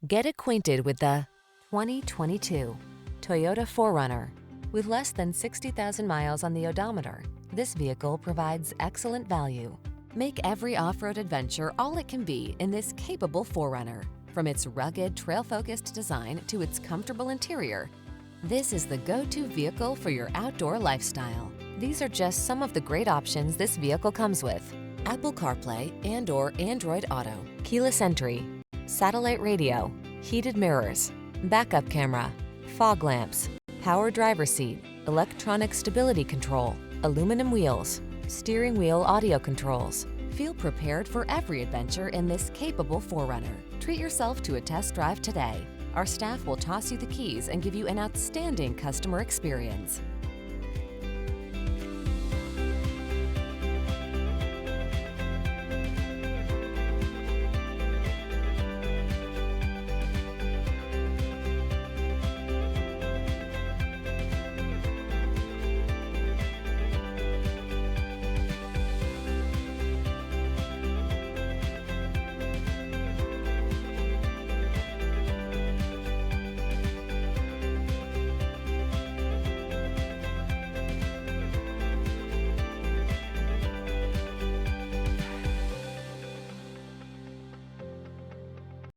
Get acquainted with the 2022 Toyota 4Runner. With less than 60,000 miles on the odometer, this vehicle provides excellent value. Make every off-road adventure all it can be in this capable 4Runner. From its rugged, trail-focused design to its comfortable interior, this is the go-to vehicle for your outdoor lifestyle. These are just some of the great options this vehicle comes with: Apple CarPlay and/or Android Auto, keyless entry, satellite radio, heated mirrors, backup camera, fog lamps, power driver seat, electronic stability control, aluminum wheels, steering wheel audio controls. Feel prepared for every adventure in this capable 4Runner. Treat yourself to a test drive today. Our staff will toss you the keys and give you an outstanding customer experience.